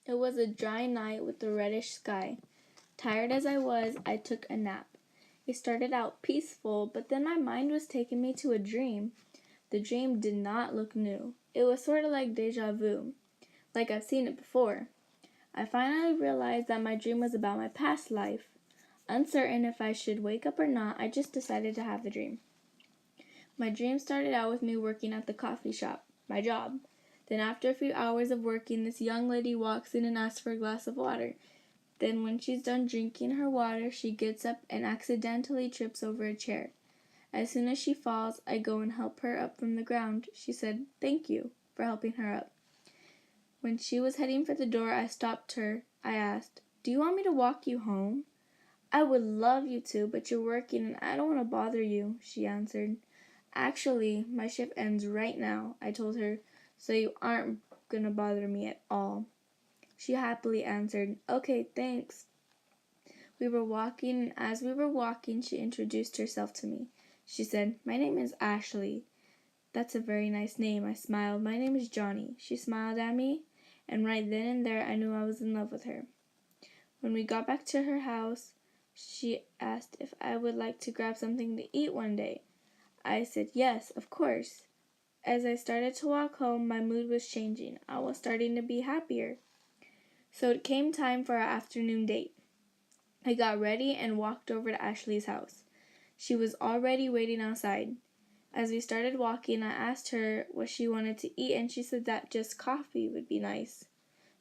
It was a dry night with a reddish sky. Tired as I was, I took a nap. It started out peaceful, but then my mind was taking me to a dream. The dream did not look new. It was sort of like deja vu, like I've seen it before. I finally realized that my dream was about my past life. Uncertain if I should wake up or not, I just decided to have the dream. My dream started out with me working at the coffee shop, my job. Then after a few hours of working, this young lady walks in and asks for a glass of water. Then when she's done drinking her water, she gets up and accidentally trips over a chair. As soon as she falls, I go and help her up from the ground. She said, "Thank you for helping her up." When she was heading for the door, I stopped her. I asked, "Do you want me to walk you home?" "I would love you to, but you're working and I don't want to bother you," she answered. "Actually, my shift ends right now," I told her, "so you aren't gonna bother me at all." She happily answered, "Okay, thanks." We were walking, and as we were walking, she introduced herself to me. She said, "My name is Ashley." "That's a very nice name," I smiled. "My name is Johnny." She smiled at me, and right then and there I knew I was in love with her. When we got back to her house, she asked if I would like to grab something to eat one day. I said yes, of course. As I started to walk home, my mood was changing. I was starting to be happier. So it came time for our afternoon date. I got ready and walked over to Ashley's house. She was already waiting outside. As we started walking, I asked her what she wanted to eat, and she said that just coffee would be nice.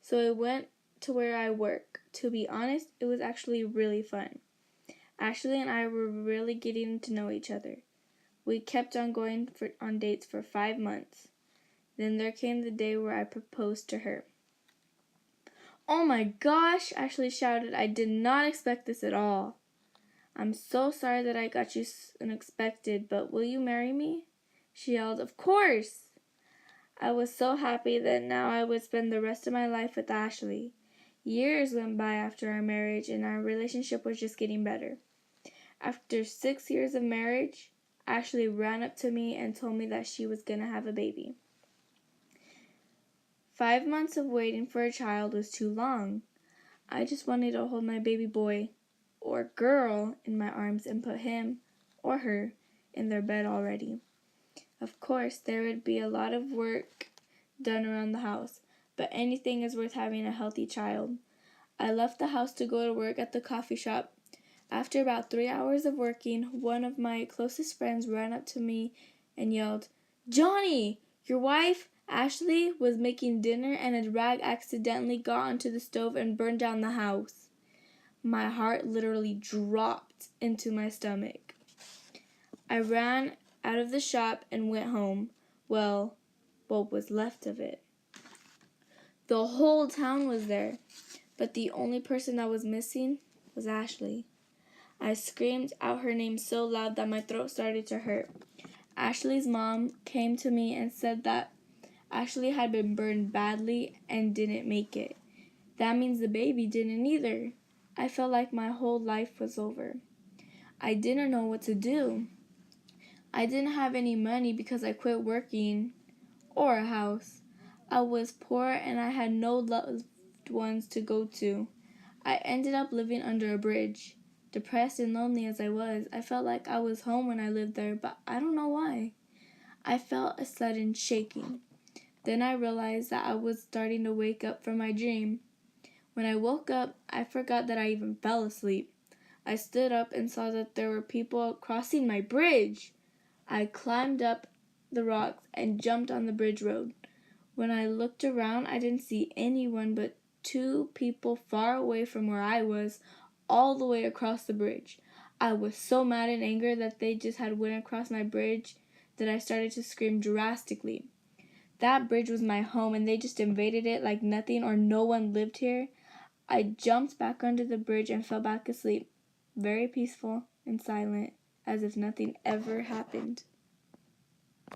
So I went to where I work. To be honest, it was actually really fun. Ashley and I were really getting to know each other. We kept on going on dates for 5 months. Then there came the day where I proposed to her. "Oh my gosh!" Ashley shouted. "I did not expect this at all." "I'm so sorry that I got you unexpected, but will you marry me?" she yelled. "Of course!" I was so happy that now I would spend the rest of my life with Ashley. Years went by after our marriage, and our relationship was just getting better. After 6 years of marriage, Ashley ran up to me and told me that she was going to have a baby. 5 months of waiting for a child was too long. I just wanted to hold my baby boy or girl in my arms and put him or her in their bed already. Of course, there would be a lot of work done around the house, but anything is worth having a healthy child. I left the house to go to work at the coffee shop. After about 3 hours of working, one of my closest friends ran up to me and yelled, "Johnny, your wife, Ashley, was making dinner and a rag accidentally got onto the stove and burned down the house." My heart literally dropped into my stomach. I ran out of the shop and went home. Well, what was left of it. The whole town was there, but the only person that was missing was Ashley. I screamed out her name so loud that my throat started to hurt. Ashley's mom came to me and said that Ashley had been burned badly and didn't make it. That means the baby didn't either. I felt like my whole life was over. I didn't know what to do. I didn't have any money because I quit working or a house. I was poor and I had no loved ones to go to. I ended up living under a bridge. Depressed and lonely as I was, I felt like I was home when I lived there, but I don't know why. I felt a sudden shaking. Then I realized that I was starting to wake up from my dream. When I woke up, I forgot that I even fell asleep. I stood up and saw that there were people crossing my bridge. I climbed up the rocks and jumped on the bridge road. When I looked around, I didn't see anyone but 2 people far away from where I was, all the way across the bridge. I was so mad and angry that they just had went across my bridge that I started to scream drastically. That bridge was my home and they just invaded it like nothing or no one lived here. I jumped back under the bridge and fell back asleep, very peaceful and silent, as if nothing ever happened.